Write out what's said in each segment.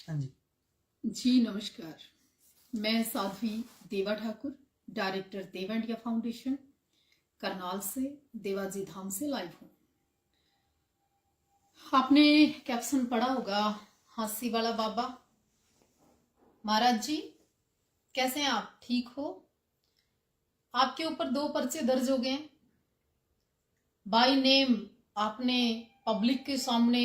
हाँ जी। जी नमस्कार। मैं साध्वी देवा ठाकुर, डायरेक्टर देवा इंडिया फाउंडेशन, करनाल से, देवाजी धाम से लाइव हूँ। आपने कैप्शन पढ़ा होगा, हांसी वाला बाबा। महाराज जी कैसे हैं आप? ठीक हो? आपके ऊपर 2 पर्चे दर्ज हो गए बाय नेम। आपने पब्लिक के सामने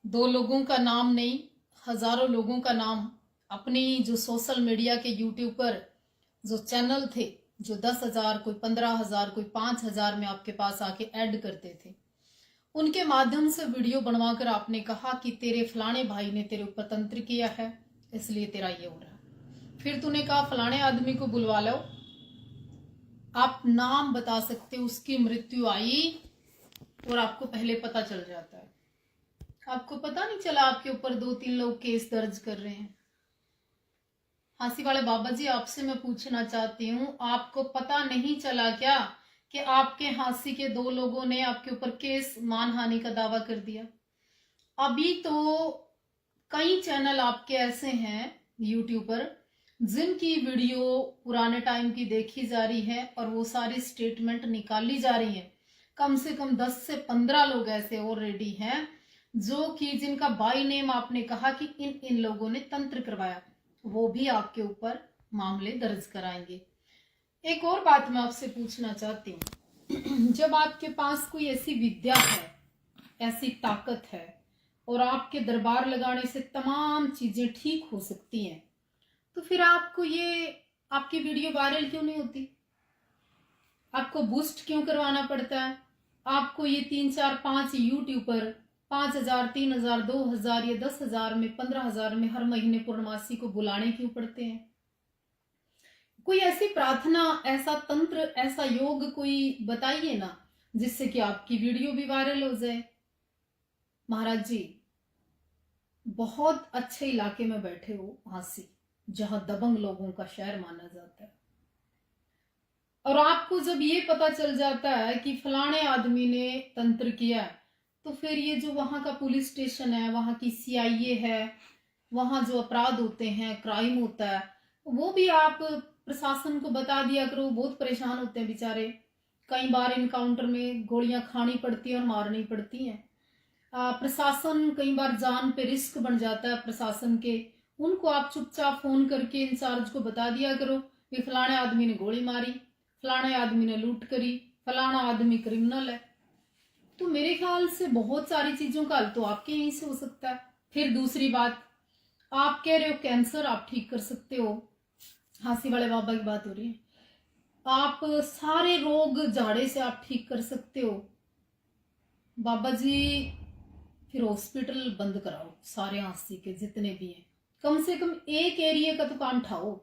2 लोगों का नाम नहीं, हजारों लोगों का नाम अपनी जो सोशल मीडिया के यूट्यूब पर जो चैनल थे, जो 10,000, कोई 15,000, कोई 5,000 में आपके पास आके ऐड करते थे, उनके माध्यम से वीडियो बनवाकर आपने कहा कि तेरे फलाने भाई ने तेरे ऊपर तंत्र किया है, इसलिए तेरा ये हो रहा है। फिर तूने कहा फलाने आदमी को बुलवा लो, आप नाम बता सकते, उसकी मृत्यु आई और आपको पहले पता चल जाता है। आपको पता नहीं चला आपके ऊपर 2-3 लोग केस दर्ज कर रहे हैं। हांसी वाले बाबा जी, आपसे मैं पूछना चाहती हूँ, आपको पता नहीं चला क्या कि आपके हांसी के 2 लोगों ने आपके ऊपर केस मानहानि का दावा कर दिया? अभी तो कई चैनल आपके ऐसे हैं यूट्यूब पर जिनकी वीडियो पुराने टाइम की देखी जा रही है और वो सारी स्टेटमेंट निकाली जा रही है। कम से कम 10 से 15 लोग ऐसे ऑलरेडी हैं जो कि जिनका बाय नेम आपने कहा कि इन लोगों ने तंत्र करवाया, वो भी आपके ऊपर मामले दर्ज कराएंगे। एक और बात मैं आपसे पूछना चाहती हूँ, जब आपके पास कोई ऐसी विद्या है, ऐसी ताकत है और आपके दरबार लगाने से तमाम चीजें ठीक हो सकती हैं, तो फिर आपको ये आपकी वीडियो वायरल क्यों नहीं होती? आपको बूस्ट क्यों करवाना पड़ता है? आपको ये 3-4-5 यूट्यूबर 5,000, 3,000, 2,000 या 10,000 में, 15,000 में हर महीने पूर्णमासी को बुलाने क्यों पड़ते हैं? कोई ऐसी प्रार्थना, ऐसा तंत्र, ऐसा योग कोई बताइए ना, जिससे कि आपकी वीडियो भी वायरल हो जाए। महाराज जी, बहुत अच्छे इलाके में बैठे हो हांसी, जहां दबंग लोगों का शहर माना जाता है, और आपको जब ये पता चल जाता है कि फलाने आदमी ने तंत्र किया, तो फिर ये जो वहां का पुलिस स्टेशन है, वहां की सीआईए है, वहां जो अपराध होते हैं, क्राइम होता है, वो भी आप प्रशासन को बता दिया करो। बहुत परेशान होते हैं बेचारे, कई बार इनकाउंटर में गोलियां खानी पड़ती है और मारनी पड़ती हैं। प्रशासन कई बार जान पे रिस्क बन जाता है प्रशासन के, उनको आप चुपचाप फोन करके इंचार्ज को बता दिया करो कि फलाने आदमी ने गोली मारी, फलाने आदमी ने लूट करी, फलाना आदमी क्रिमिनल है। तो मेरे ख्याल से बहुत सारी चीजों का हल तो आपके यहीं से हो सकता है। फिर दूसरी बात, आप कह रहे हो कैंसर आप ठीक कर सकते हो, हांसी वाले बाबा की बात हो रही है। आप सारे रोग झाड़े से आप ठीक कर सकते हो। बाबा जी फिर हॉस्पिटल बंद कराओ, सारे हांसी के जितने भी हैं, कम से कम एक एरिया का तो काम उठाओ।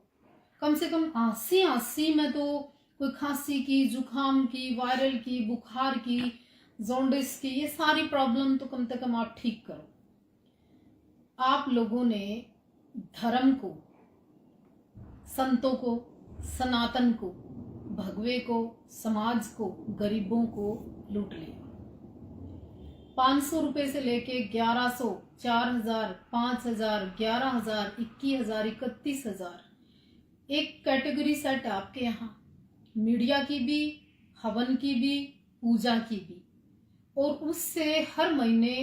कम से कम हांसी हांसी में तो कोई खांसी की, जुकाम की, वायरल की, बुखार की, जॉन्डिस की, ये सारी प्रॉब्लम तो कम से कम आप ठीक करो। आप लोगों ने धर्म को, संतों को, सनातन को, भगवे को, समाज को, गरीबों को लूट लिया। 500 रुपए से लेके 1100, 4,000, 5,000, 11,000, 21,000, 31,000 एक कैटेगरी सेट है आपके यहाँ, मीडिया की भी, हवन की भी, पूजा की भी। और उससे हर महीने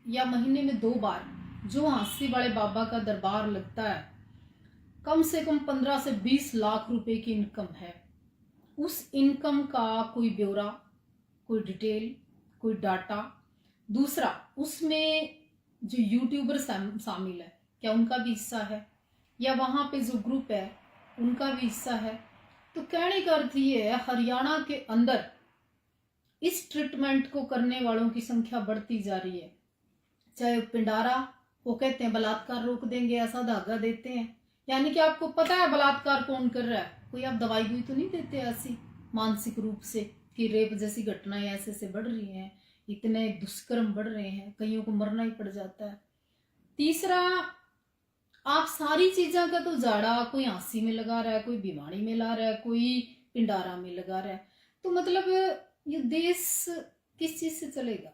या महीने में 2 बार जो हांसी वाले बाबा का दरबार लगता है, कम से कम 15 से 20 लाख रुपए की इनकम है। उस इनकम का कोई ब्यौरा, कोई डिटेल, कोई डाटा। दूसरा, उसमें जो यूट्यूबर शामिल है, क्या उनका भी हिस्सा है? या वहां पे जो ग्रुप है उनका भी हिस्सा है? तो कहने का अर्थ ये है, हरियाणा के अंदर इस ट्रीटमेंट को करने वालों की संख्या बढ़ती जा रही है। चाहे पिंडारा, वो कहते हैं बलात्कार रोक देंगे, ऐसा धागा देते हैं, यानी कि आपको पता है बलात्कार कौन कर रहा है, कोई आप दवाई दुई तो नहीं देते ऐसी मानसिक रूप से कि रेप जैसी घटनाएं ऐसे ऐसे बढ़ रही हैं, इतने दुष्कर्म बढ़ रहे हैं, कईयों को मरना ही पड़ जाता है। तीसरा, आप सारी चीजों का तो जाड़ा कोई हांसी में लगा रहा है, कोई भिवानी में ला रहा है, कोई पिंडारा में लगा रहा है, तो मतलब ये देश किस चीज से चलेगा?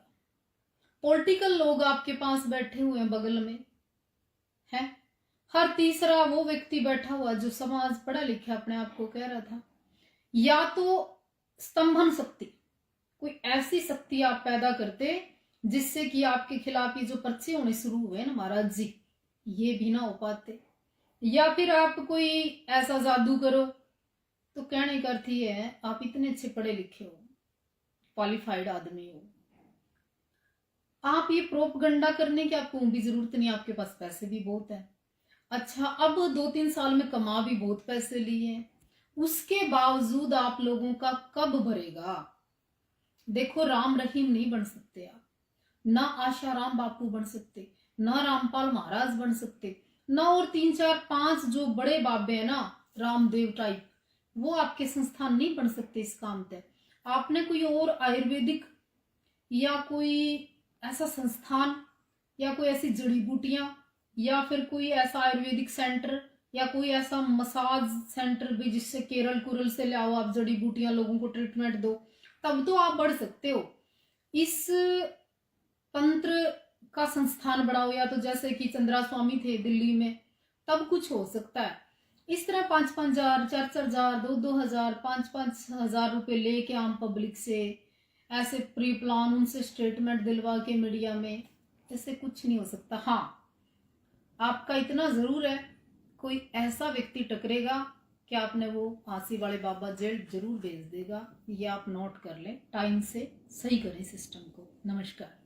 पॉलिटिकल लोग आपके पास बैठे हुए हैं बगल में, है। हर तीसरा वो व्यक्ति बैठा हुआ जो समाज पढ़ा लिखा अपने आप को कह रहा था। या तो स्तंभन शक्ति, कोई ऐसी शक्ति आप पैदा करते जिससे कि आपके खिलाफ ये जो पर्चे होने शुरू हुए ना महाराज जी, ये भी ना हो पाते। या फिर आप कोई ऐसा जादू करो, तो कहने का अर्थ ये है आप इतने अच्छे पढ़े लिखे हो, क्वालिफाइड आदमी हो, आप ये प्रोपगंडा करने की आपको भी जरूरत नहीं, आपके पास पैसे भी बहुत है। अच्छा, अब 2-3 साल में कमा भी बहुत पैसे लिए हैं, उसके बावजूद आप लोगों का कब भरेगा? देखो, राम रहीम नहीं बन सकते आप, ना आशाराम बापू बन सकते, ना रामपाल महाराज बन सकते, ना और 3-4-5 जो बड़े बाबे हैं ना रामदेव टाइप, वो आपके संस्थान नहीं बन सकते इस काम पे। आपने कोई और आयुर्वेदिक या कोई ऐसा संस्थान या कोई ऐसी जड़ी बूटियां या फिर कोई ऐसा आयुर्वेदिक सेंटर या कोई ऐसा मसाज सेंटर भी जिससे केरल कुरल से लाओ आप जड़ी बूटियां, लोगों को ट्रीटमेंट दो, तब तो आप बढ़ सकते हो। इस तंत्र का संस्थान बढ़ाओ, या तो जैसे कि चंद्रा स्वामी थे दिल्ली में, तब कुछ हो सकता है। इस तरह 5-5 हजार, 4-4 हजार, 2-2 हजार, 5-5 हजार रुपए लेके आम पब्लिक से ऐसे प्री प्लान उनसे स्टेटमेंट दिलवा के मीडिया में, ऐसे कुछ नहीं हो सकता। हाँ, आपका इतना जरूर है, कोई ऐसा व्यक्ति टकरेगा कि आपने वो हांसी वाले बाबा जेल जरूर भेज देगा। ये आप नोट कर लें, टाइम से सही करें सिस्टम को। नमस्कार।